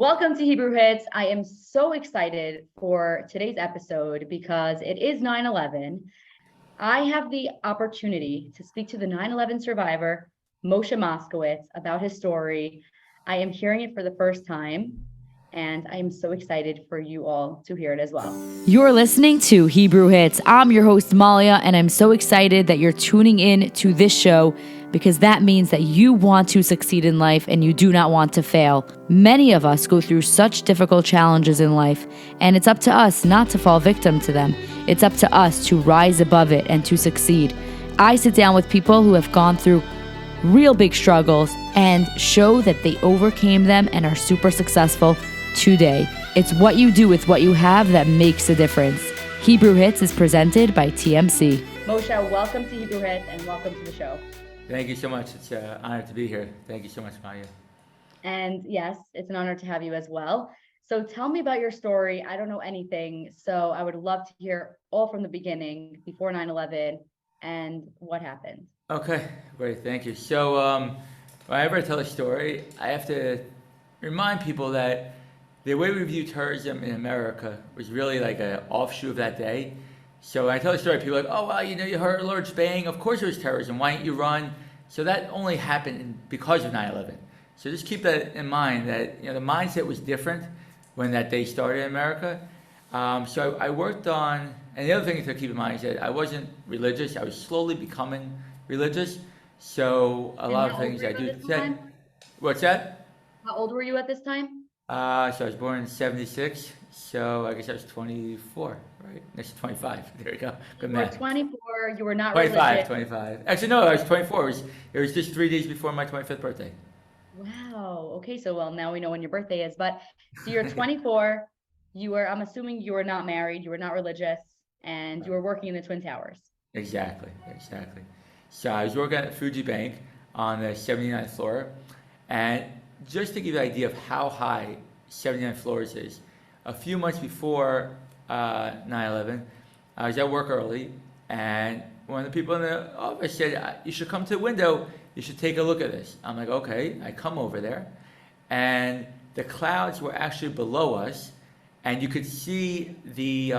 Welcome to Hebrew Hits. I am so excited for today's episode because it is 9/11. I have the opportunity to speak to the 9/11 survivor, Moshe Moskowitz, about his story. I am hearing it for the first time, and I am so excited for you all to hear it as well. You're listening to Hebrew Hits. I'm your host, Malia, and I'm so excited that you're tuning in to this show because that means that you want to succeed in life and you do not want to fail. Many of us go through such difficult challenges in life, and it's up to us not to fall victim to them. It's up to us to rise above it and to succeed. I sit down with people who have gone through real big struggles and show that they overcame them and are super successful today. It's what you do with what you have that makes a difference. Hebrew Hits is presented by TMC. Moshe, welcome to Hebrew Hits and welcome to the show. Thank you so much. It's an honor to be here. Thank you so much, Maya. And yes, it's an honor to have you as well. So tell me about your story. I don't know anything, so I would love to hear all from the beginning, before 9/11, and what happened. Okay, great. Thank you. So whenever I tell a story, I have to remind people that the way we view terrorism in America was really like an offshoot of that day. So when I tell a story, people are like, oh, wow, you heard a large bang. Of course it was terrorism. Why didn't you run? So that only happened because of 9/11. So just keep that in mind that the mindset was different when that day started in America. So I worked on, and the other thing to keep in mind is that I wasn't religious. I was slowly becoming religious. So a lot of things I do today. What's that? How old were you at this time? So I was born in 76, so I guess I was 24, right? Next to 25. There we go. Good math. You were 24, you were not 25, religious. 25. Actually, no, I was 24. It was just 3 days before my 25th birthday. Wow. Okay, so now we know when your birthday is, but so you're 24, I'm assuming you were not married, you were not religious, and you were working in the Twin Towers. Exactly. So I was working at Fuji Bank on the 79th floor, and just to give you an idea of how high 79 floors is, a few months before 9/11, I was at work early, and one of the people in the office said, you should come to the window, you should take a look at this. I'm like, okay. I come over there, and the clouds were actually below us, and you could see the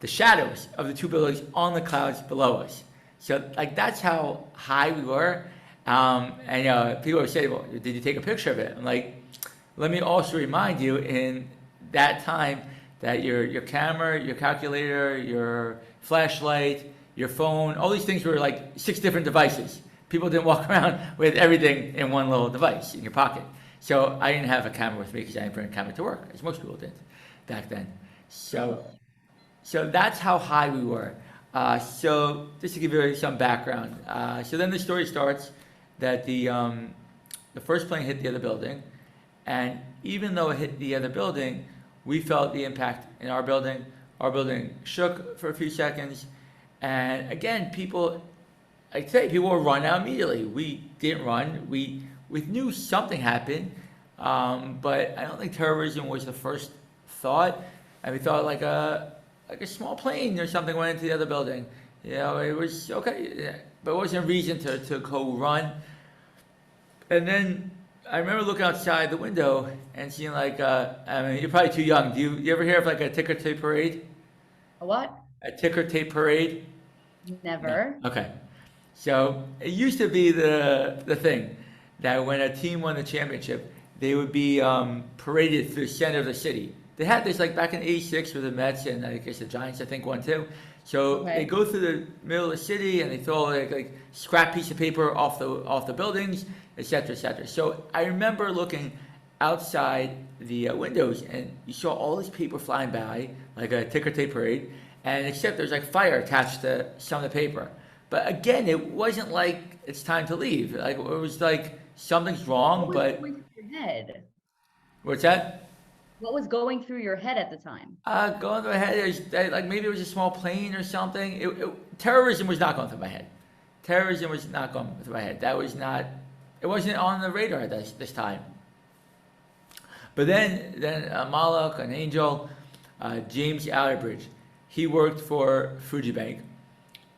shadows of the two buildings on the clouds below us. So that's how high we were. And people would say, well, did you take a picture of it? I'm like, let me also remind you in that time that your camera, your calculator, your flashlight, your phone, all these things were like 6 different devices. People didn't walk around with everything in one little device in your pocket. So I didn't have a camera with me because I didn't bring a camera to work, as most people did back then. So that's how high we were. So just to give you some background. So then the story starts that the first plane hit the other building, and even though it hit the other building, we felt the impact in our building. Our building shook for a few seconds, and again, people would run out immediately. We didn't run. We knew something happened, but I don't think terrorism was the first thought. And we thought like a small plane or something went into the other building. It was okay, but it wasn't a reason to go run. And then I remember looking outside the window and seeing you're probably too young. Do you ever hear of like a ticker tape parade? A what? A ticker tape parade? Never. No. Okay. So it used to be the thing that when a team won the championship, they would be paraded through the center of the city. They had this back in '86 with the Mets and I guess the Giants, I think, won too. So They go through the middle of the city and they throw like scrap piece of paper off the buildings, etc., etc. So I remember looking outside the windows and you saw all this paper flying by like a ticker tape parade, and except there's like fire attached to some of the paper. But again, it wasn't like it's time to leave. Like it was like something's wrong. What was going through your head? What's that? What was going through your head at the time? Going through my head is maybe it was a small plane or something. Terrorism was not going through my head. Terrorism was not going through my head. It wasn't on the radar at this time. But then a Malak, an angel, James Outerbridge, he worked for Fuji Bank,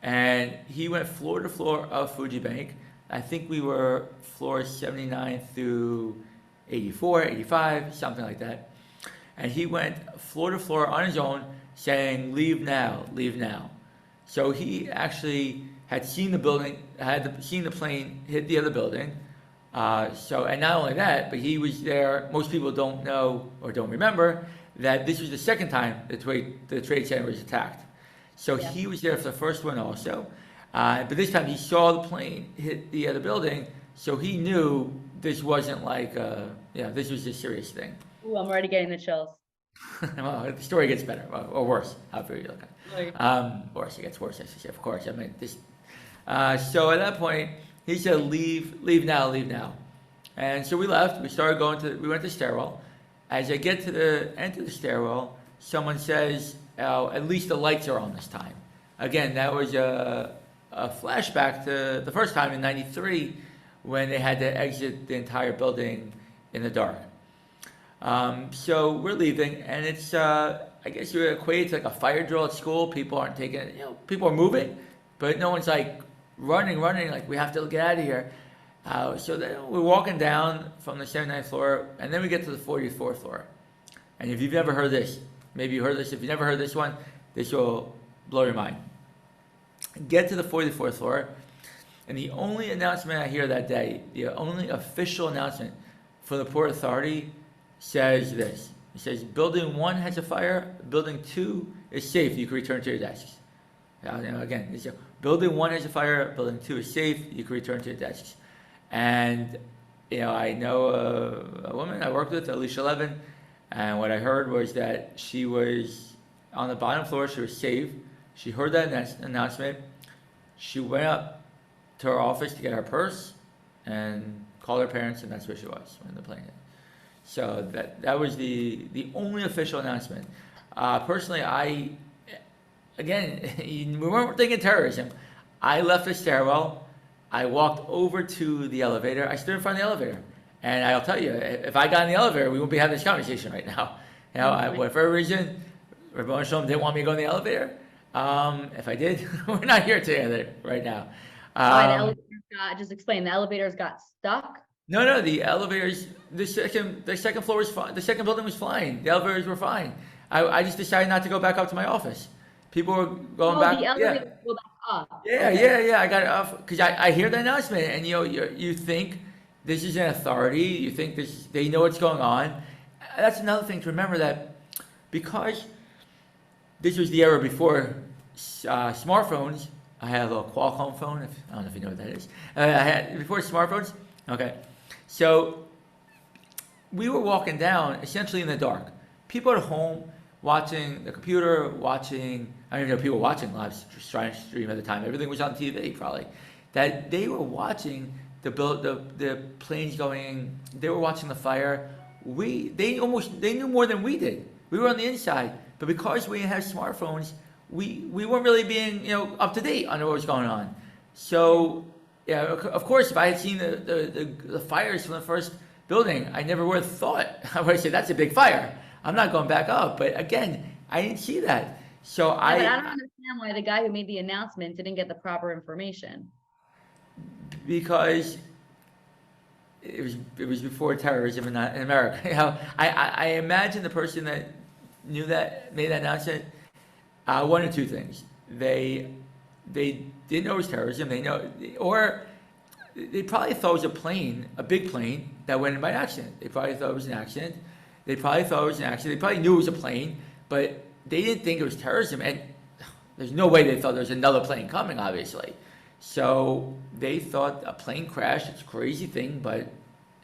and he went floor to floor of Fuji Bank. I think we were floor 79 through 84, 85, something like that. And he went floor to floor on his own saying, leave now, leave now. So he actually had seen the building, seen the plane hit the other building. And not only that, but he was there. Most people don't know or don't remember that this was the second time the Trade Center was attacked. So he was there for the first one also. But this time he saw the plane hit the other building, so he knew this wasn't like, this was a serious thing. Ooh, I'm already getting the chills. Well, the story gets better, or worse, however you look at it. Worse, it gets worse, I should say, of course. I mean, this. So at that point, he said, leave now, leave now. And so we left. We went to the stairwell. As I get to the end of the stairwell, someone says, at least the lights are on this time. Again, that was a flashback to the first time in '93 when they had to exit the entire building in the dark. So we're leaving, and it's, I guess you would equate it to like a fire drill at school. People aren't taking it, people are moving, but no one's like running, like we have to get out of here. So then we're walking down from the 79th floor, and then we get to the 44th floor. And if you've never heard this, maybe you heard this, if you've never heard this one, this will blow your mind. Get to the 44th floor, and the only announcement I hear that day, the only official announcement from the Port Authority says this. It says, building 1 has a fire, building 2 is safe, you can return to your desks. Again, it's, building 1 has a fire, building 2 is safe, you can return to your desks. And, I know a woman I worked with, Alicia Levin, and what I heard was that she was on the bottom floor, she was safe. She heard that announcement. She went up to her office to get her purse and called her parents, and that's where she was when the plane hit. So that was the only official announcement. Personally, we weren't thinking terrorism. I left the stairwell. I walked over to the elevator. I stood in front of the elevator. And I'll tell you, if I got in the elevator, we wouldn't be having this conversation right now. For whatever reason, Rabbi Shalom didn't want me to go in the elevator. If I did, we're not here together right now. Just explain, the elevators got stuck? No, the elevators, the second floor was fine. The second building was fine. The elevators were fine. I just decided not to go back up to my office. People were going back. The elevators go back up. Yeah. I got it off because I hear the announcement, and you think this is an authority. You think they know what's going on. That's another thing to remember, that because this was the era before smartphones. I had a little Qualcomm phone. I don't know if you know what that is. I had before smartphones. Okay, so we were walking down essentially in the dark. People at home watching the computer, I don't even know people watching live stream at the time. Everything was on TV probably. That they were watching the planes going. They were watching the fire. They knew more than we did. We were on the inside, but because we didn't have smartphones, we weren't really being up to date on what was going on. So of course, if I had seen the fires from the first building, I never would have thought. I would have said, that's a big fire. I'm not going back up. But again, I didn't see that. So I don't understand why the guy who made the announcement didn't get the proper information. Because it was before terrorism in America. I imagine the person that made that announcement, one or two things. They didn't know it was terrorism. Or they probably thought it was a big plane that went in by accident. They probably thought it was an accident. They probably knew it was a plane, but they didn't think it was terrorism. And there's no way they thought there was another plane coming, obviously. So they thought a plane crashed. It's a crazy thing, but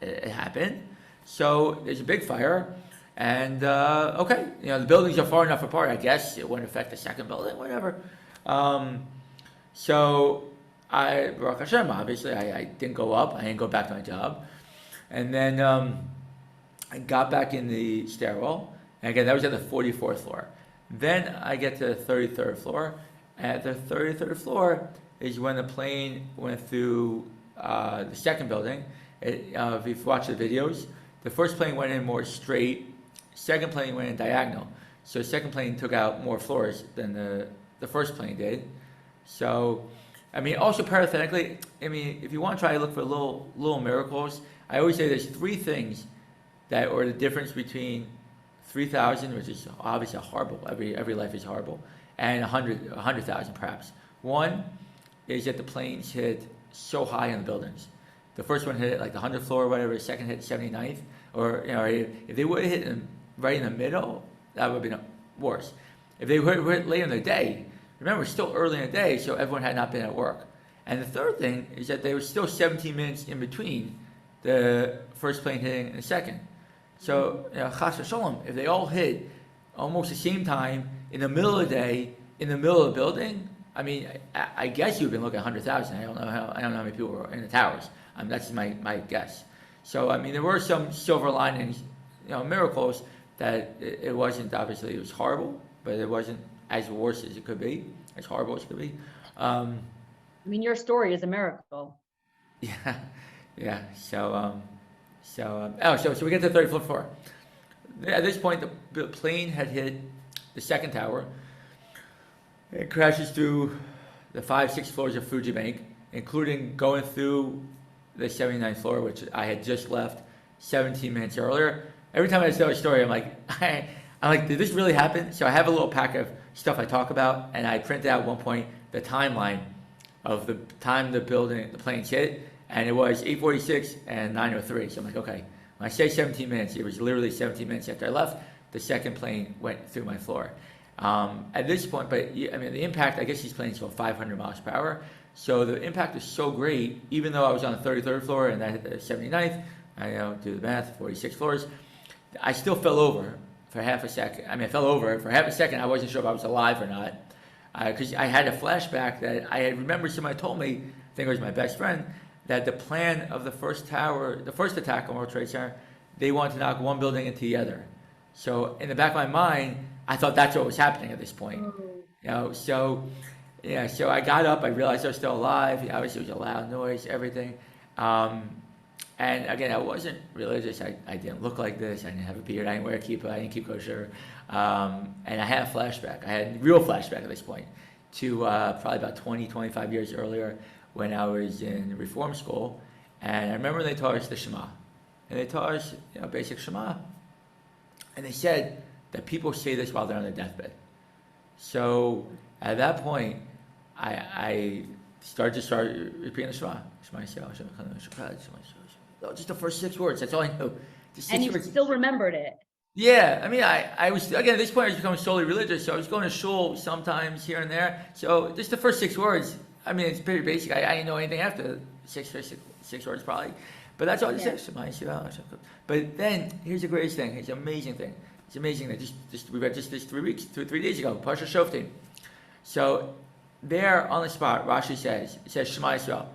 it happened. So there's a big fire. And, the buildings are far enough apart, I guess. It wouldn't affect the second building, whatever. So Baruch Hashem, obviously, I didn't go up. I didn't go back to my job. And then I got back in the stairwell. And again, that was at the 44th floor. Then I get to the 33rd floor. At the 33rd floor is when the plane went through the second building. If you've watched the videos, the first plane went in more straight. Second plane went in diagonal. So the second plane took out more floors than the first plane did. So, also parenthetically, if you want to try to look for little miracles, I always say there's three things that, or the difference between 3,000, which is obviously horrible. Every life is horrible, and 100,000 perhaps. One is that the planes hit so high in the buildings. The first one hit like the 100th floor or whatever. The second hit 79th, or if they would have hit right in the middle, that would have been worse. If they were hit later in the day, remember, it's still early in the day, so everyone had not been at work. And the third thing is that there was still 17 minutes in between the first plane hitting and the second. So, chas v'sholom, if they all hit almost the same time in the middle of the day, in the middle of the building, I mean, I guess you've been looking at 100,000. I don't know how many people were in the towers. I mean, that's my guess. So, I mean, there were some silver linings, miracles that it wasn't, obviously, it was horrible, but it wasn't as worse as it could be, as horrible as it could be. I mean, your story is a miracle. Yeah. So we get to the 34th floor. At this point, the plane had hit the second tower. It crashes through the 5-6 floors of Fuji Bank, including going through the 79th floor, which I had just left 17 minutes earlier. Every time I tell a story, I'm like, did this really happen? So I have a little pack of stuff I talk about, and I printed out at one point the timeline of the time the planes hit, and it was 8:46 and 9:03. So I'm like, okay, when I say 17 minutes, it was literally 17 minutes after I left, the second plane went through my floor. At this point, but I mean, the impact, I guess these planes go 500 miles per hour. So the impact was so great, even though I was on the 33rd floor and I hit the 79th, I do the math, 46 floors, I still fell over for half a second. I mean, I fell over for half a second. I wasn't sure if I was alive or not. Because I had a flashback that I had remembered somebody told me, I think it was my best friend, that the plan of the first attack on World Trade Center, they wanted to knock one building into the other. So in the back of my mind, I thought that's what was happening at this point. So I got up, I realized I was still alive. Obviously it was a loud noise, everything. And again, I wasn't religious. I didn't look like this. I didn't have a beard. I didn't wear a kippah. I didn't keep kosher. And I had a flashback. I had a real flashback at this point to probably about 20, 25 years earlier when I was in reform school. And I remember they taught us the Shema. And they taught us basic Shema. And they said that people say this while they're on their deathbed. So at that point, I started repeating the Shema. Shema Yisrael, Shema Chanu, Shema Yisrael. Just the first 6 words. That's all I knew. And you still remembered it. Yeah, I mean, I was, again, at this point, I was becoming solely religious, so I was going to shul sometimes here and there. So just the first 6 words, I mean, it's pretty basic. I didn't know anything after six words probably. But that's all it says. Shema Yisrael. But then, here's the greatest thing. It's an amazing thing. It's amazing that we read this 3 days ago, Parsha Shoftim. So there on the spot, Rashi says, it says Shema Yisrael.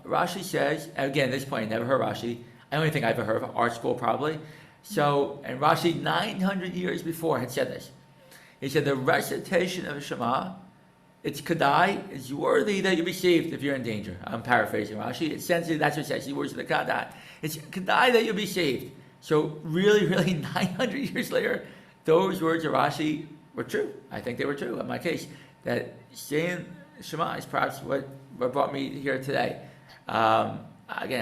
Rashi says, again, at this point, I never heard Rashi. I don't even think I've ever heard of art school probably. So, and Rashi 900 years before had said this. He said the recitation of Shema, it's kadai, it's worthy that you be saved if you're in danger. I'm paraphrasing Rashi. Essentially, that's what it says. The words of the kadai. It's kadai that you'll be saved. So really, really 900 years later, those words of Rashi were true. I think they were true in my case. That saying Shema is perhaps what brought me here today. Again,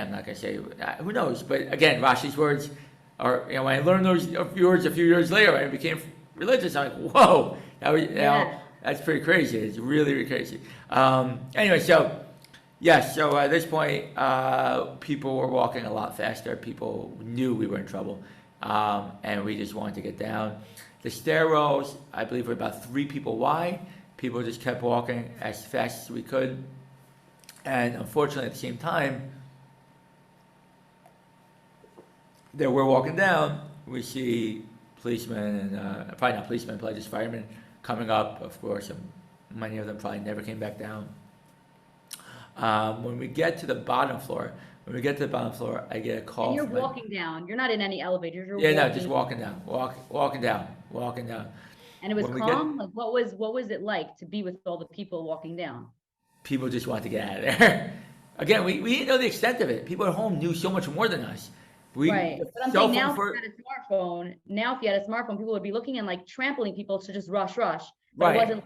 I'm not going to say, who knows, but again, Rashi's words are, when I learned those words a few years later, when I became religious, I'm like, whoa, that's pretty crazy. It's really, really crazy. Anyway, so at this point, people were walking a lot faster. People knew we were in trouble, and we just wanted to get down. The stairwells, I believe, were about 3 people wide. People just kept walking as fast as we could. And unfortunately, at the same time that we're walking down, we see policemen, and probably not policemen, probably just firemen coming up, of course, and many of them probably never came back down. When we get to the bottom floor, I get a call. And you're walking down. You're not in any elevators. Just walking down, walking down. And it was calm? What was it like to be with all the people walking down? People just wanted to get out of there. Again, we didn't know the extent of it. People at home knew so much more than us. Right. But I'm saying now if you had a smartphone, people would be looking and like trampling people to just rush. But right.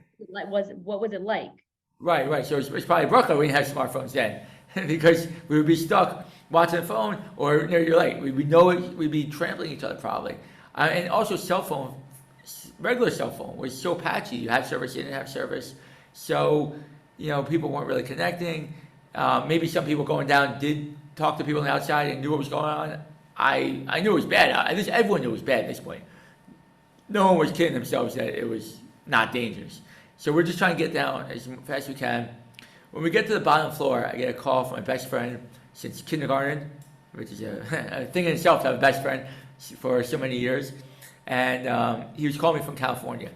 What was it like? Right. So it's probably Brooklyn we didn't have smartphones then. Because we would be stuck watching the phone, or you're like, we know it, we'd be trampling each other probably. And also cell phone, regular cell phone was so patchy. You had service, you didn't have service. So, people weren't really connecting. Maybe some people going down did talk to people on the outside and knew what was going on. I knew it was bad. At least everyone knew it was bad at this point. No one was kidding themselves that it was not dangerous. So we're just trying to get down as fast as we can. When we get to the bottom floor, I get a call from my best friend since kindergarten, which is a thing in itself to have a best friend for so many years. And he was calling me from California.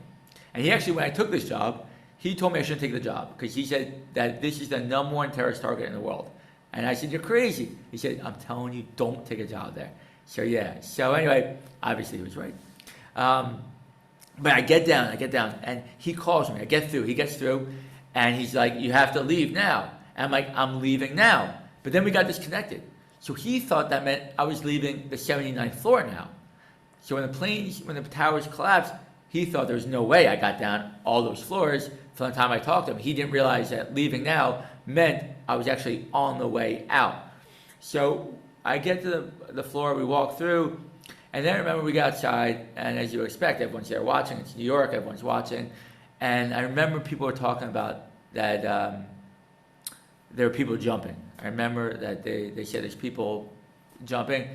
And he actually, when I took this job, he told me I shouldn't take the job because he said that this is the #1 terrorist target in the world. And I said, you're crazy. He said, I'm telling you, don't take a job there. So yeah. So anyway, obviously he was right. But I get down, and he calls me. I get through. He gets through, and he's like, you have to leave now. And I'm like, I'm leaving now. But then we got disconnected. So he thought that meant I was leaving the 79th floor now. So when the towers collapsed, he thought there was no way I got down all those floors from the time I talked to him. He didn't realize that leaving now meant I was actually on the way out. So I get to the floor, we walk through, and then I remember we got outside, and as you would expect, everyone's there watching. It's New York, everyone's watching. And I remember people were talking about that there were people jumping. I remember that they said there's people jumping,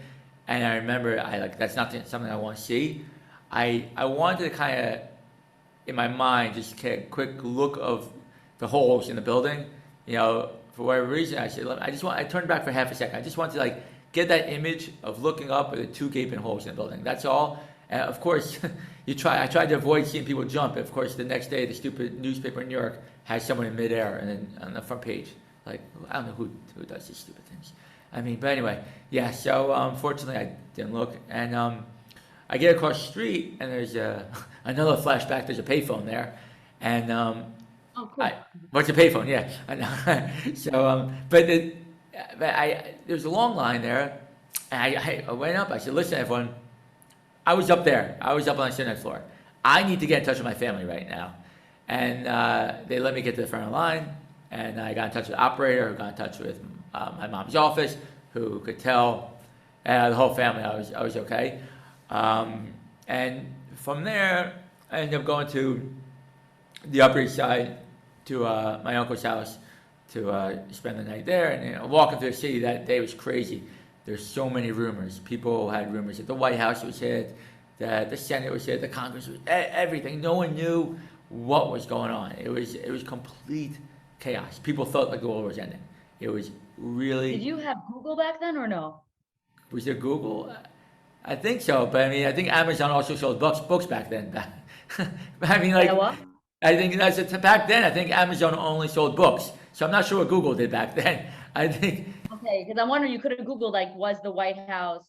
and I remember that's not something I want to see. I wanted to kind of, in my mind, just get a quick look of the holes in the building. For whatever reason, I said, I turned back for half a second. I just wanted to get that image of looking up at the 2 gaping holes in the building. That's all. And of course, I tried to avoid seeing people jump. Of course, the next day, the stupid newspaper in New York has someone in midair and then on the front page. I don't know who does these stupid things. But anyway, yeah. So unfortunately, I didn't look, and I get across the street, and there's another flashback. There's a payphone there, and oh, cool. What's a payphone? Yeah. So, there's a long line there, and I went up. I said, "Listen, everyone, I was up there. I was up on the 79th floor. I need to get in touch with my family right now." And they let me get to the front of the line, and I got in touch with the operator, who got in touch with my mom's office, who could tell the whole family I was okay. And from there, I ended up going to the Upper East Side to my uncle's house to spend the night there. And walking through the city that day was crazy. There's so many rumors. People had rumors that the White House was hit, that the Senate was hit, the Congress was everything. No one knew what was going on. It was complete chaos. People felt like the world was ending. It was really. Did you have Google back then or no? Was there Google? I think so, but I think Amazon also sold books back then. What? I think back then. I think Amazon only sold books, so I'm not sure what Google did back then. I think. Okay, because I'm wondering, you could have Googled was the White House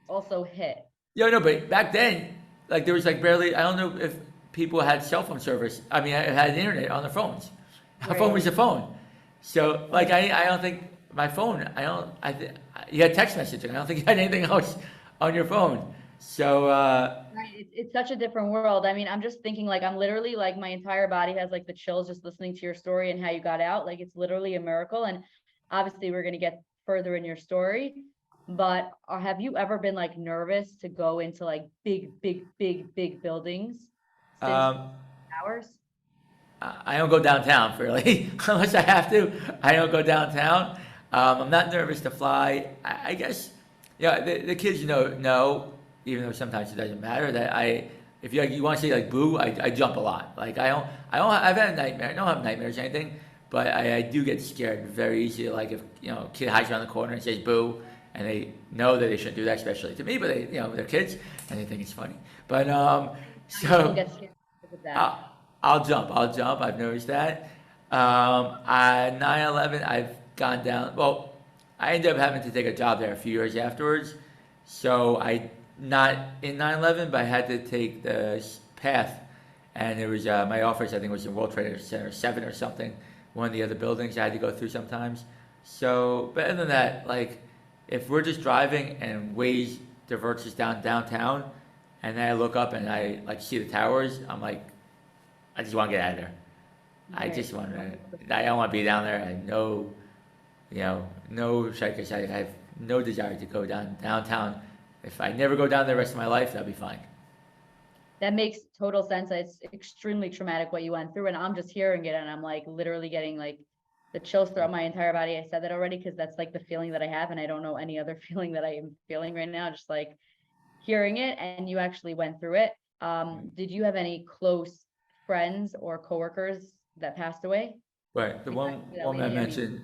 also hit? Yeah, no, but back then, there was barely. I don't know if people had cell phone service. I had internet on their phones. A phone was a phone. So I don't think my phone. You had text messaging. I don't think you had anything else on your phone. So right, it's such a different world. I'm just thinking I'm literally my entire body has the chills just listening to your story and how you got out. It's literally a miracle. And obviously we're going to get further in your story, but have you ever been nervous to go into big buildings since towers? I don't go downtown really unless I have to. I don't go downtown. I'm not nervous to fly. I guess the kids know, even though sometimes it doesn't matter, that if you want to say boo, I jump a lot. I've had a nightmare. I don't have nightmares or anything, but I do get scared very easily. If a kid hides around the corner and says boo, and they know that they shouldn't do that, especially to me, but they're kids and they think it's funny. But so I'll jump. I've noticed that. 9/11, I've gone down. Well, I ended up having to take a job there a few years afterwards. So not in 9/11, but I had to take the path. And it was my office, I think it was in World Trade Center 7 or something, one of the other buildings I had to go through sometimes. So, but other than that, if we're just driving and Waze diverts us downtown, and then I look up and I see the towers, I'm I just want to get out of there. Right. I don't want to be down there. I know, no shakers. no desire to go downtown. If I never go down there the rest of my life, that'll be fine. That makes total sense. It's extremely traumatic what you went through, and I'm just hearing it, and I'm like literally getting like the chills throughout my entire body. I said that already because that's like the feeling that I have, and I don't know any other feeling that I am feeling right now. Just like hearing it, and you actually went through it. Did you have any close friends or coworkers that passed away? Right. The one woman I mentioned,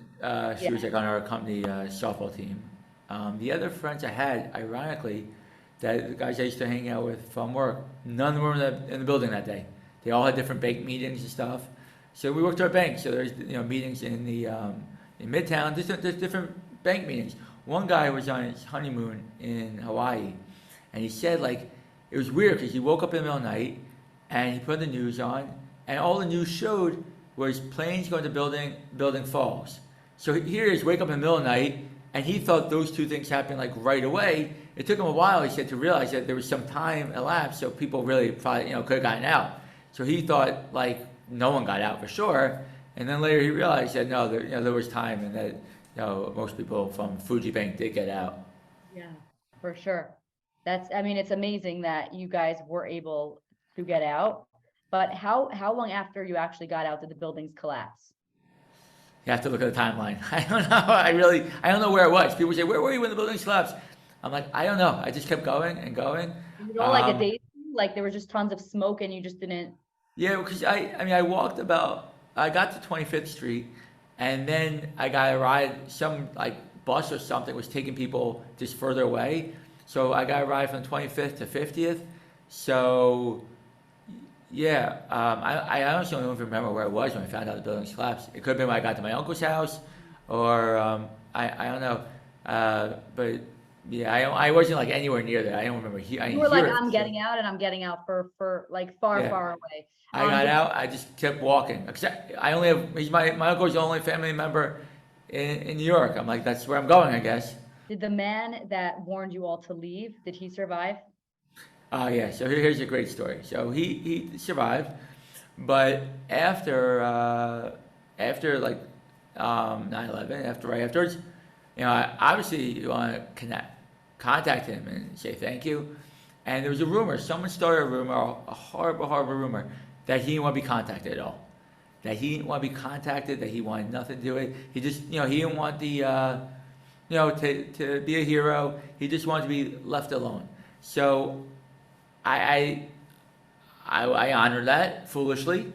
she was like on our company softball team. The other friends I had, ironically, that the guys I used to hang out with from work, none of them were in the building that day. They all had different bank meetings and stuff. So we worked our bank. So there's meetings in the in Midtown. There's different bank meetings. One guy was on his honeymoon in Hawaii, and he said like it was weird because he woke up in the middle of the night and he put the news on, and all the news showed was planes going to building falls. So here he is, wake up in the middle of the night, and he thought those two things happened like right away. It took him a while, he said, to realize that there was some time elapsed, so people really probably could have gotten out. So he thought like no one got out for sure, and then later he realized that no, there was time, and that most people from Fuji Bank did get out. Yeah, for sure. I mean, it's amazing that you guys were able to get out. But how long after you actually got out did the buildings collapse? You have to look at the timeline. I don't know. I don't know where it was. People say, "Where were you when the buildings collapsed?" I'm like, I don't know. I just kept going and going. Like a day, like there was just tons of smoke and you just didn't. Yeah, because I walked I got to 25th Street, and then I got a ride. Some like bus or something was taking people just further away. So I got a ride from 25th to 50th. So. Yeah, I honestly don't even remember where it was when I found out the buildings collapsed. It could have been when I got to my uncle's house, or I don't know. But yeah, I wasn't like anywhere near there. I don't remember. You were like, I'm getting out, and I'm getting out for like far away. I got out. I just kept walking. I only have my uncle's the only family member in New York. I'm like, that's where I'm going, I guess. Did the man that warned you all to leave, did he survive? Yeah, so here's a great story. So he survived, but after like 9/11, right afterwards, I obviously you want to contact him and say thank you. And there was a rumor, someone started a rumor, a horrible rumor, that he didn't want to be contacted at all. That he didn't want to be contacted, that he wanted nothing to do with it. He just, he didn't want the, to be a hero. He just wanted to be left alone. So I honored that foolishly.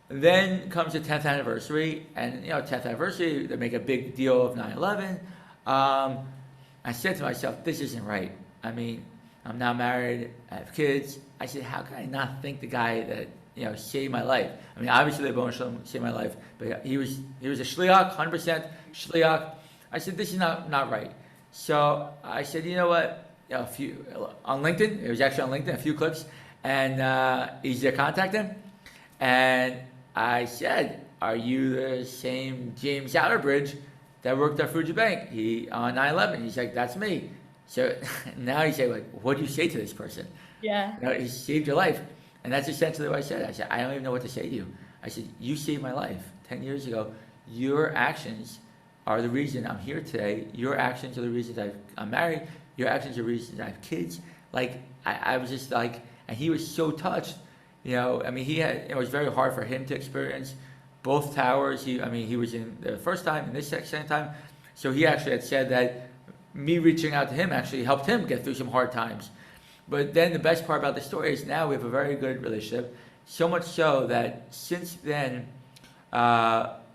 Then comes the 10th anniversary, and 10th anniversary, they make a big deal of 9/11. I said to myself, this isn't right. I mean, I'm now married, I have kids. I said, how can I not thank the guy that saved my life? I mean, obviously the Rebbeinu Shalom saved my life, but he was a shliach, 100% shliach. I said, this is not right. So I said, you know what? A few on LinkedIn. It was actually on LinkedIn. A few clips, and easy to contact him. And I said, "Are you the same James Outerbridge that worked at Fuji Bank? He on 9/11." He's like, "That's me." So now he said, "Like, what do you say to this person?" Yeah. He saved your life, and that's essentially what I said. I said, "I don't even know what to say to you." I said, "You saved my life 10 years ago. Your actions are the reason I'm here today. Your actions are the reasons I'm married. Your actions are the reasons I have kids." Like, I was just like, and he was so touched. I mean, it was very hard for him to experience both towers. He was in the first time and this second time. So he actually had said that me reaching out to him actually helped him get through some hard times. But then the best part about the story is now we have a very good relationship. So much so that since then,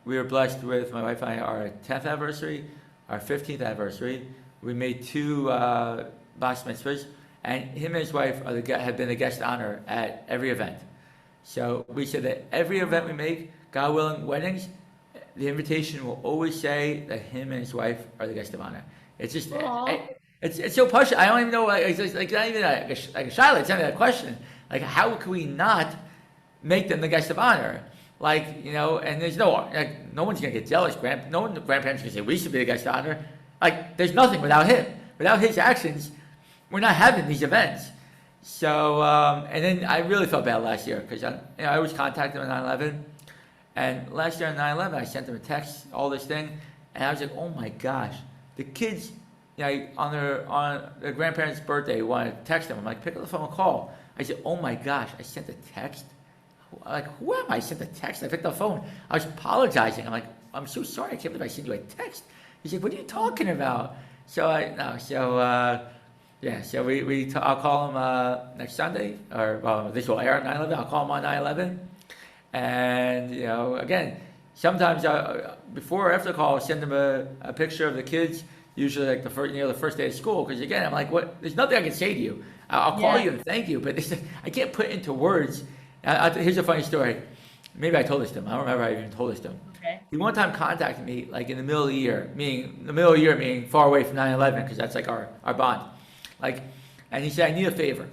we were blessed with, my wife and I, our 10th anniversary, our 15th anniversary. We made 2 bas mitzvahs, and him and his wife have been the guest honor at every event. So we said that every event we make, God willing, weddings, the invitation will always say that him and his wife are the guest of honor. It's just, it's so partial. I don't even know, it's just, like not even like a shiloh. It's not even a question. Like, how can we not make them the guest of honor? Like, and there's no one's gonna get jealous. No one, the grandparents gonna say we should be the guest of honor. Like, there's nothing without him. Without his actions, we're not having these events. So, and then I really felt bad last year because I was contacted on 9/11, and last year on 9/11 I sent him a text, all this thing, and I was like, oh my gosh, the kids on their grandparents' birthday, wanted to text them. I'm like, pick up the phone and call. I said, oh my gosh, I sent a text. Like, who am I? I sent a text. I picked up the phone. I was apologizing. I'm like, I'm so sorry. I can't believe I sent you a text. He's like, what are you talking about? So I'll call him next Sunday, or this will air on 9/11. I'll call him on 9/11. And, again, sometimes before or after the call, I'll send him a picture of the kids, usually like the first day of school. Because again, I'm like, what? There's nothing I can say to you. I'll call you and thank you, but I can't put into words. Here's a funny story. Maybe I told this to him. I don't remember I even told this to him. Okay. He one time contacted me like in the middle of the year, meaning far away from 9/11, because that's like our bond. And he said, I need a favor.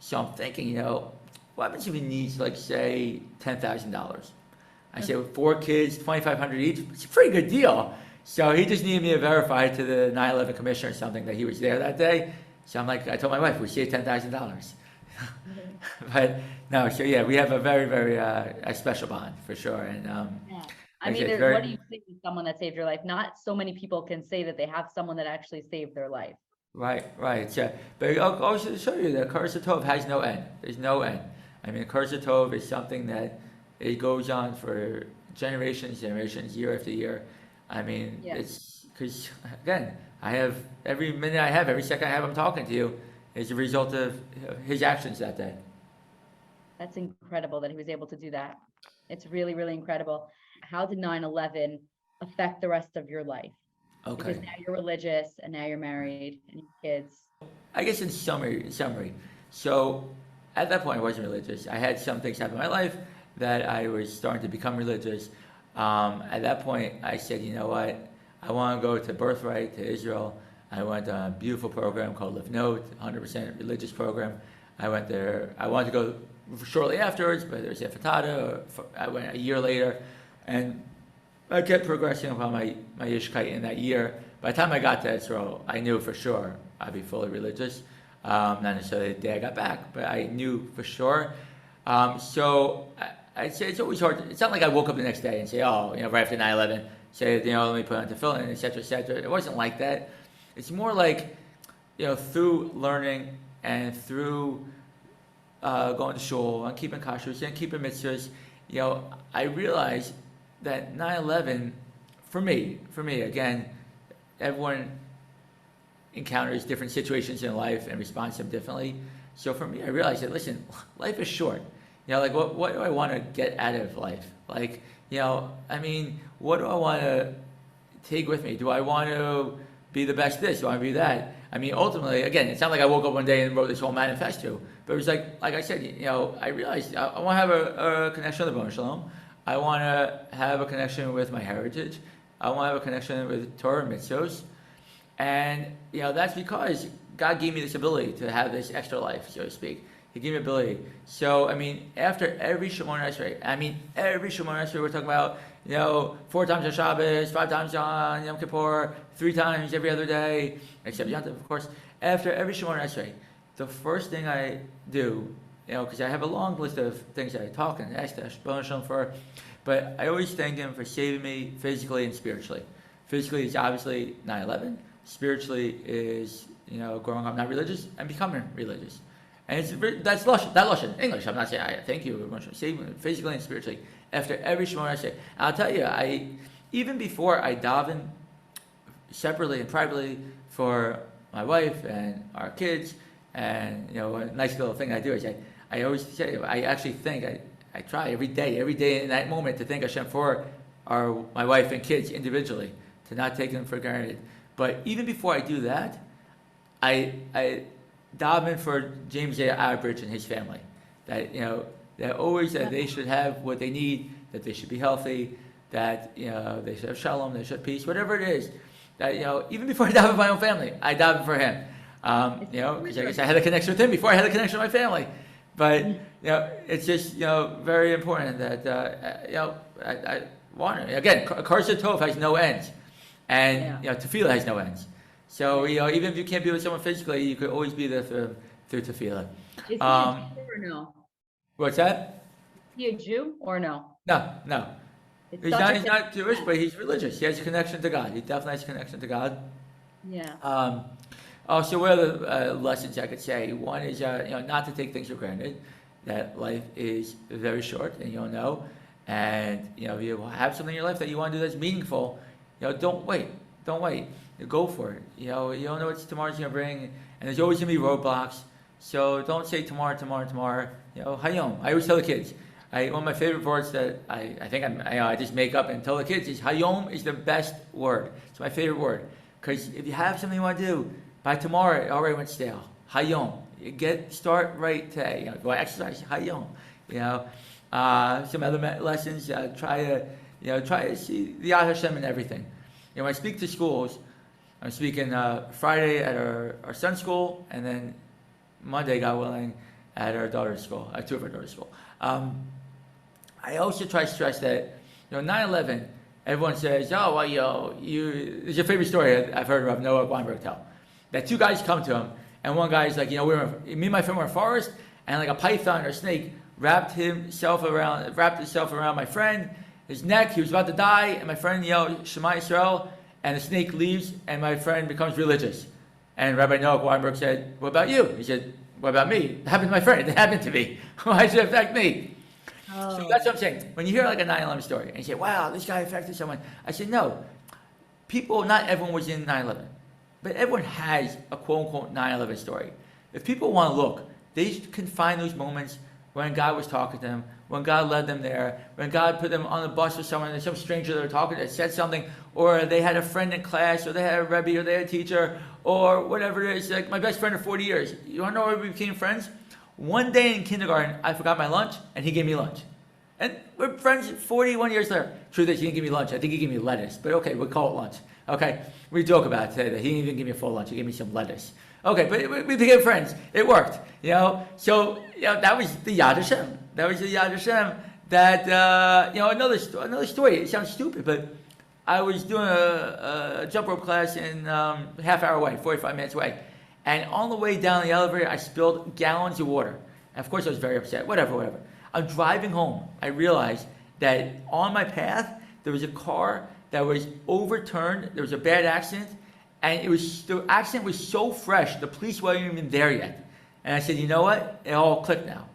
So I'm thinking, what happens if he needs, like, say, $10,000? I said, 4 kids, $2,500 each. It's a pretty good deal. So he just needed me to verify to the 9/11 commission or something that he was there that day. So I'm like, I told my wife, we saved $10,000. But no, so yeah, we have a very, very a special bond for sure. And I mean, what do you say to someone that saved your life? Not so many people can say that they have someone that actually saved their life. Right. Yeah. But I'll also show you that Curse of Tov has no end. There's no end. I mean, Curse of Tov is something that it goes on for generations, year after year. I mean, it's because, again, I have every minute I have, every second I have, I'm talking to you, is a result of his actions that day. That's incredible that he was able to do that. It's really, really incredible. How did 9/11 affect the rest of your life? Okay. Because now you're religious and now you're married and you have kids. I guess in summary, so at that point I wasn't religious. I had some things happen in my life that I was starting to become religious. At that point I said, you know what, I want to go to Birthright, to Israel. I went on a beautiful program called Live Note, 100% religious program. I went there. I wanted to go shortly afterwards, but there was Efatata. I went a year later, and I kept progressing upon my Yiddishkeit in that year. By the time I got to Israel, I knew for sure I'd be fully religious. Not necessarily the day I got back, but I knew for sure. So I'd say it's always hard. It's not like I woke up the next day and say, right after 9/11, say, let me put on tefillin, et cetera, et cetera. It wasn't like that. It's more like, through learning and through going to shul and keeping kashrus and keeping mitzvahs, I realized that 9/11, for me, again, everyone encounters different situations in life and responds to them differently. So for me, I realized that, listen, life is short. What do I want to get out of life? What do I want to take with me? Do I want to be the best this? Do I want to be that? I mean, ultimately, again, it's not like I woke up one day and wrote this whole manifesto, but it was like I said, I realized I want to have a connection with the B'nai Shalom. I want to have a connection with my heritage. I want to have a connection with Torah and mitzvos. And, that's because God gave me this ability to have this extra life, so to speak. He gave me ability. So, after every Shemona Esrei, we're talking about, 4 times on Shabbos, 5 times on Yom Kippur, 3 times every other day, except Yom Tov, of course. After every Shemona Esrei, the first thing I do, because I have a long list of things that I talk and ask the B'nai Shalom for, but I always thank him for saving me physically and spiritually. Physically is obviously 9/11. Spiritually is, growing up not religious and becoming religious. And that's Lashon, English. I'm not saying I thank you, saving me physically and spiritually. After every Shemona Esrei, I'll tell you, even before I daven separately and privately for my wife and our kids, and a nice little thing I do is I always say, I actually think I try every day in that moment to thank Hashem for my wife and kids individually, to not take them for granted. But even before I do that, I daven for James A. Outbridge and his family, that that they should have what they need, that they should be healthy, that they should have shalom, they should have peace, whatever it is. That even before I daven for my own family, I daven for him. Because I guess I had a connection with him before I had a connection with my family. But it's just very important that I want to. Again, Karsa Tov has no ends, and Tefillah has no ends. So even if you can't be with someone physically, you could always be there through Tefillah. Is he a Jew or no? What's that? Is he a Jew or no? No. He's not Jewish, but he's religious. He has a connection to God. He definitely has a connection to God. Yeah. Also, what other lessons I could say? One is, not to take things for granted. That life is very short, and you'll know. And if you have something in your life that you want to do that's meaningful, don't wait. Don't wait. Go for it. You don't know what tomorrow's gonna bring, and there's always gonna be roadblocks. So don't say tomorrow. Hayom. I always tell the kids. One of my favorite words that I think I just make up and tell the kids is Hayom is the best word. It's my favorite word because if you have something you want to do, by tomorrow it already went stale. Hayom. Start right today. Go exercise. Hayom. Some other lessons. Try to see the Hashem in everything. When I speak to schools, I'm speaking Friday at our son's school, and then Monday, God willing, at our daughter's school, two of our daughter's school. I also try to stress that, 9/11, everyone says, oh, well, there's a favorite story I've heard of Noah Weinberg tell, that two guys come to him, and one guy's like, me and my friend were in a forest, and like a python or a snake wrapped itself around my friend, his neck, he was about to die, and my friend yelled, Shema Yisrael, and the snake leaves, and my friend becomes religious. And Rabbi Noah Weinberg said, what about you? He said, what about me? It happened to my friend. It happened to me. Why should it affect me? Oh. So that's what I'm saying. When you hear like a 9/11 story, and you say, wow, this guy affected someone. I said, no. Not everyone was in 9/11. But everyone has a quote-unquote 9/11 story. If people want to look, they can find those moments when God was talking to them, when God led them there, when God put them on the bus with someone, and some stranger they were talking to said something, or they had a friend in class, or they had a Rebbe, or they had a teacher, or whatever it is. Like my best friend of 40 years. You want to know why we became friends? One day in kindergarten, I forgot my lunch, and he gave me lunch. And we're friends 41 years later. Truth is, he didn't give me lunch. I think he gave me lettuce. But okay, we'll call it lunch. Okay, we joke about it today that he didn't even give me a full lunch. He gave me some lettuce. Okay, but we became friends. It worked, So, that was the Yad Hashem. That was the Yad Hashem. That, another story. It sounds stupid, but I was doing a jump rope class in half hour away, 45 minutes away. And on the way down the elevator, I spilled gallons of water. And of course, I was very upset. Whatever. I'm driving home. I realized that on my path, there was a car that was overturned. There was a bad accident. And the accident was so fresh, the police weren't even there yet. And I said, you know what? It all clicked now.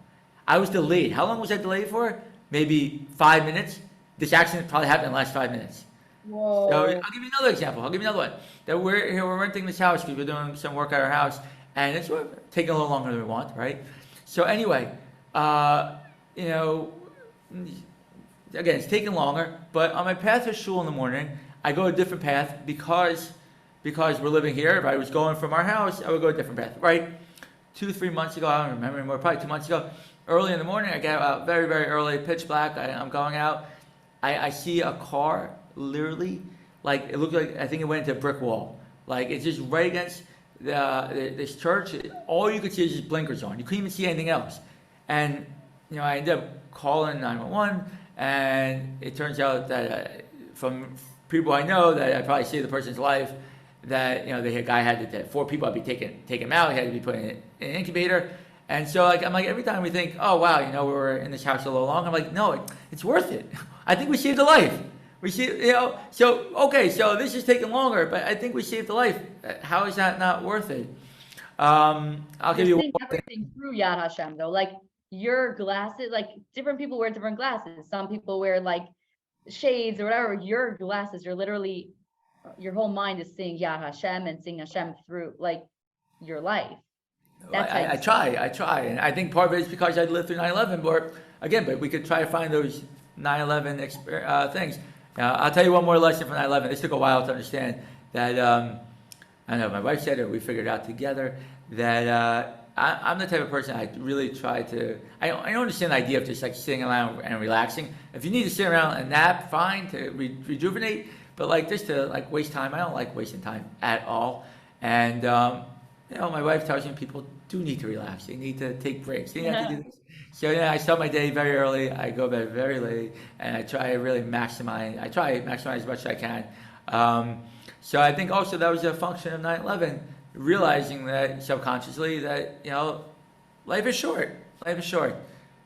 I was delayed. How long was I delayed for? Maybe 5 minutes. This accident probably happened in the last 5 minutes. Whoa. So I'll give you another example. I'll give you another one. That we're renting this house because we're doing some work at our house, and it's taking a little longer than we want, right? So anyway, again, it's taking longer. But on my path to shul in the morning, I go a different path because we're living here. If I was going from our house, I would go a different path, right? 2-3 months ago, I don't remember anymore. Probably 2 months ago, early in the morning, I get out very, very early, pitch black. I'm going out. I see a car. Literally, like it looked like I think it went into a brick wall. Like it's just right against this church. All you could see is just blinkers on. You couldn't even see anything else. And I ended up calling 911, and it turns out that from people I know that I probably saved the person's life. That the guy had to 4 people had to be take him out. He had to be put in an incubator. And so I'm like every time we think, oh wow, we were in this house a little long. I'm like, no, it's worth it. I think we saved a life. We see, so this is taking longer, but I think we saved a life. How is that not worth it? I'll give you one everything through Yad Hashem though. Like your glasses, like different people wear different glasses. Some people wear like shades or whatever. Your glasses, you're literally, your whole mind is seeing Yad Hashem and seeing Hashem through like your life. That's I try, and I think part of it is because I lived through 9/11. But we could try to find those 9/11 things. I'll tell you one more lesson from 9/11. This took a while to understand that, I don't know, my wife said it, we figured it out together, that I'm the type of person I really try to, I don't understand the idea of just like sitting around and relaxing. If you need to sit around and nap, fine, to rejuvenate, but like just to like waste time, I don't like wasting time at all. And, my wife tells me people do need to relax. They need to take breaks. They have to do this. So I start my day very early. I go to bed very late, and I try to really maximize. As much as I can. So I think also that was a function of 9/11, realizing that subconsciously that life is short. Life is short.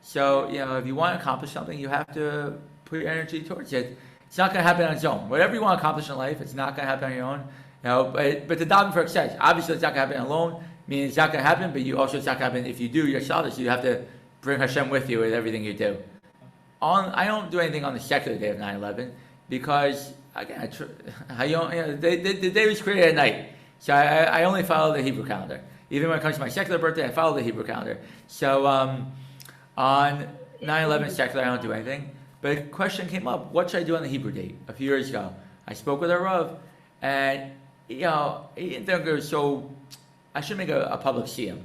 So if you want to accomplish something, you have to put your energy towards it. It's not going to happen on its own. Whatever you want to accomplish in life, it's not going to happen on your own. But the davening for success, obviously it's not going to happen alone, meaning it's not going to happen, but it's not going to happen if you do yourself, so you have to bring Hashem with you with everything you do. I don't do anything on the secular day of 9/11 because, again, the day was created at night, so I only follow the Hebrew calendar. Even when it comes to my secular birthday, I follow the Hebrew calendar. So on 9/11 secular, I don't do anything. But a question came up, what should I do on the Hebrew date? A few years ago, I spoke with our Rav, and he didn't think it was so. I should make a public siyum.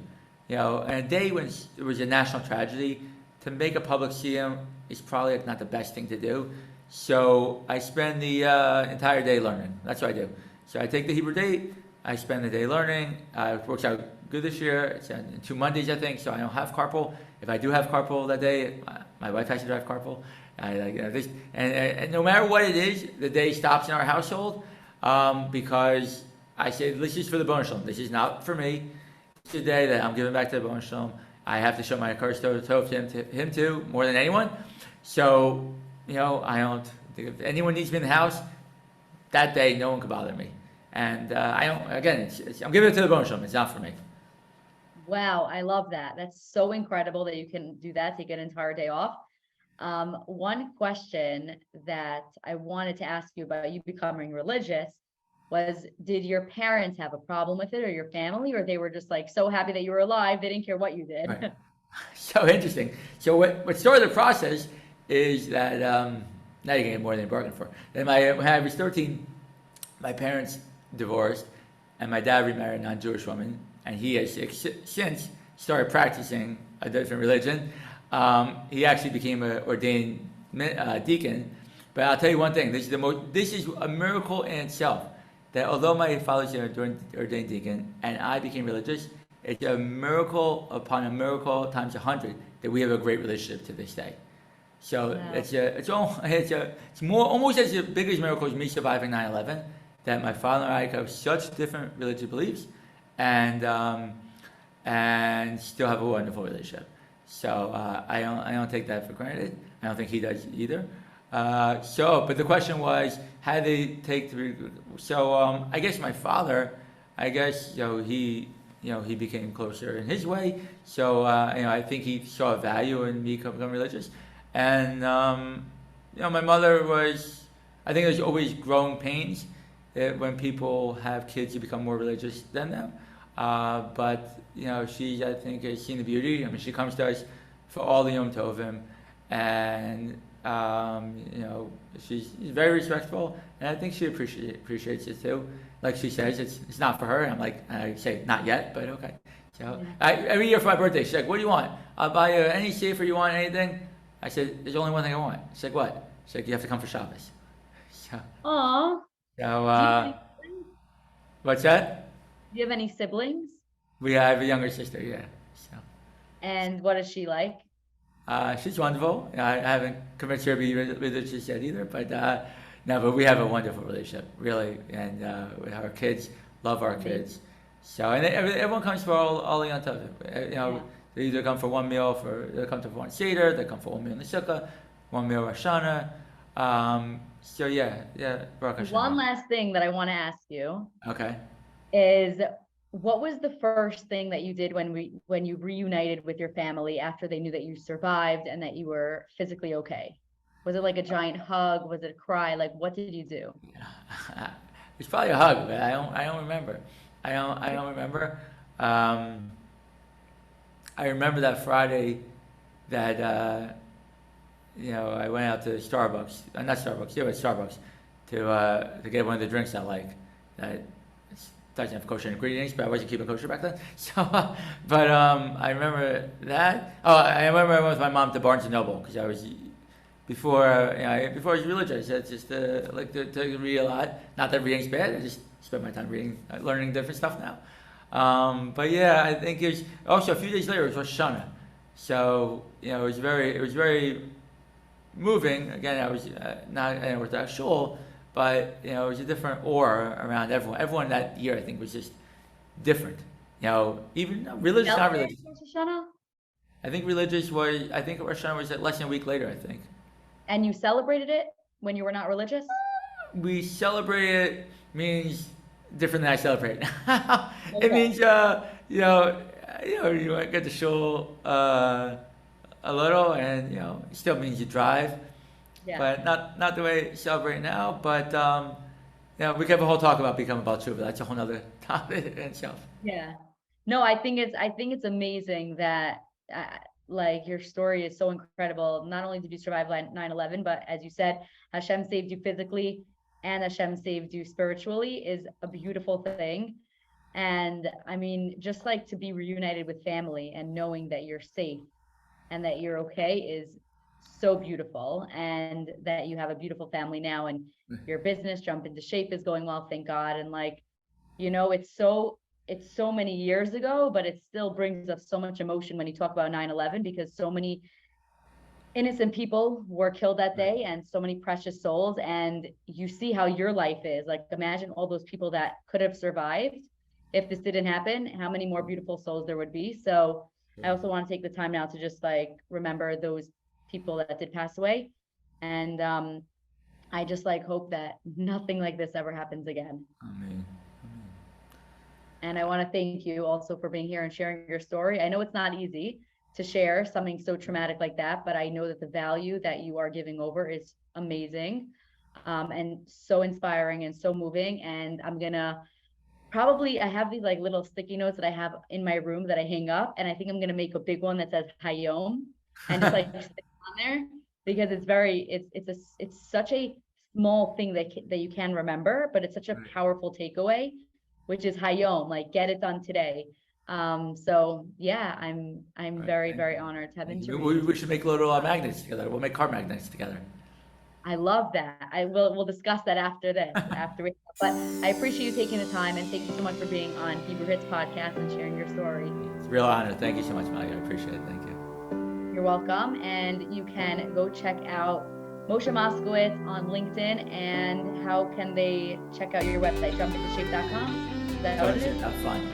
And a day when it was a national tragedy, to make a public siyum is probably not the best thing to do. So I spend the entire day learning. That's what I do. So I take the Hebrew date, I spend the day learning. It works out good this year. It's on 2 Mondays, I think, so I don't have carpool. If I do have carpool that day, my wife has to drive carpool. And no matter what it is, the day stops in our household because I say, this is for the B'nai Shalom. This is not for me. It's a day that I'm giving back to the B'nai Shalom. I have to show my Hakadosh Tov to him too, more than anyone. So, I don't, if anyone needs me in the house, that day, no one can bother me. And I don't, again, I'm giving it to the B'nai Shalom. It's not for me. Wow, I love that. That's so incredible that you can do that, take an entire day off. One question that I wanted to ask you about you becoming religious was, did your parents have a problem with it, or your family, or they were just like so happy that you were alive, they didn't care what you did? Right. So interesting. So what started the process is that, now you're going to get more than you bargained for. Then when I was 13, my parents divorced, and my dad remarried a non-Jewish woman, and he has since started practicing a different religion. He actually became an ordained deacon. But I'll tell you one thing: this is a miracle in itself. That although my father's an ordained deacon and I became religious, it's a miracle upon a miracle times 100 that we have a great relationship to this day. So wow. It's more almost as big as miracle as me surviving 9/11. That my father and I have such different religious beliefs, and still have a wonderful relationship. So I don't take that for granted. I don't think he does either. But the question was, how do they take I guess my father, he became closer in his way. So I think he saw a value in me becoming religious, and my mother was. I think there's always growing pains when people have kids who become more religious than them. But she, I think, has seen the beauty. I mean, she comes to us for all the Yom Tovim, and she's very respectful, and I think she appreciates it too. Like she says, it's not for her. And I'm like, I say not yet, but okay. So every year for my birthday, she's like, "What do you want? I'll buy you any sefer you want, anything." I said, "There's only one thing I want." She's like, "What?" She's like, "You have to come for Shabbos." So. Aww. So what's that? Do you have any siblings? We have a younger sister, yeah. So. And what is she like? She's wonderful. I haven't convinced her to be religious yet either, but but we have a wonderful relationship, really. And our kids love our kids. So, and everyone comes for all the Yom Tovim. They either come for one meal, they come for one Seder, they come for one meal in the Sukkah, one meal Rosh Hashanah. Baruch Hashem. One last thing that I want to ask you. Okay. Is what was the first thing that you did when you reunited with your family after they knew that you survived and that you were physically okay? Was it like a giant hug? Was it a cry? Like, what did you do? It's probably a hug, but I don't remember. I don't remember. I remember that Friday that I went out to Starbucks, Starbucks, to get one of the drinks I like. That doesn't have kosher ingredients, but I wasn't keeping kosher back then. So, I remember that. Oh, I remember I went with my mom to Barnes and Noble because I was before I was religious. I just like to read a lot. Not that reading's bad. I just spend my time reading, learning different stuff now. I think it was also a few days later. It was Rosh Hashanah, so it was very moving. Again, I was not in Orthodox shul. But it was a different aura around everyone. Everyone that year, I think, was just different. Even religious, not religious. I think religious was. I think Rosh Hashanah was less than a week later. I think. And you celebrated it when you were not religious? We celebrated means different than I celebrate. It Okay. means, you might get to show a little, and it still means you drive, Yeah. but not the way you celebrate now. But we could have a whole talk about becoming Baal Tshuva. That's a whole nother topic in itself. Yeah. No, I think it's amazing that uh, like your story is so incredible. Not only did you survive 9/11, but as you said, Hashem saved you physically and Hashem saved you spiritually is a beautiful thing. And I mean, just like to be reunited with family and knowing that you're safe and that you're okay is so beautiful, and that you have a beautiful family now, and your business Jump Into Shape is going well, thank God. And like, it's so many years ago, but it still brings up so much emotion when you talk about 9/11, because so many innocent people were killed that Right. day and so many precious souls. And you see how your life is. Like, imagine all those people that could have survived if this didn't happen, how many more beautiful souls there would be. So I also want to take the time now to just like remember those people that did pass away. And I just like hope that nothing like this ever happens again. Amen. And I want to thank you also for being here and sharing your story. I know it's not easy to share something so traumatic like that, but I know that the value that you are giving over is amazing, and so inspiring and so moving. And I'm gonna probably, I have these like little sticky notes that I have in my room that I hang up, and I think I'm gonna make a big one that says Hayom, and just like stick it on there, because it's such a small thing that you can remember, but it's such a Right. powerful takeaway, which is Hayom, like get it done today. So yeah, I'm Right. very, Thank very you. honored to have Thank you. interviewed We you. should make little magnets together. We'll make car magnets together. I love that. We'll discuss that after this, after we, but I appreciate you taking the time, and thank you so much for being on Hebrew Hits podcast and sharing your story. It's a real honor. Thank you so much, Malia. I appreciate it. Thank you. You're welcome. And you can go check out Moshe Moskowitz on LinkedIn. And how can they check out your website? Jumpintoshape.com. Is that what it is? Have fun.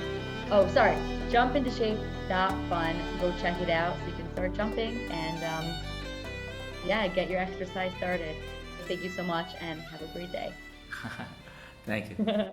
Oh, sorry. Jumpintoshape.fun. Go check it out so you can start jumping and yeah, get your exercise started. Thank you so much and have a great day. Thank you.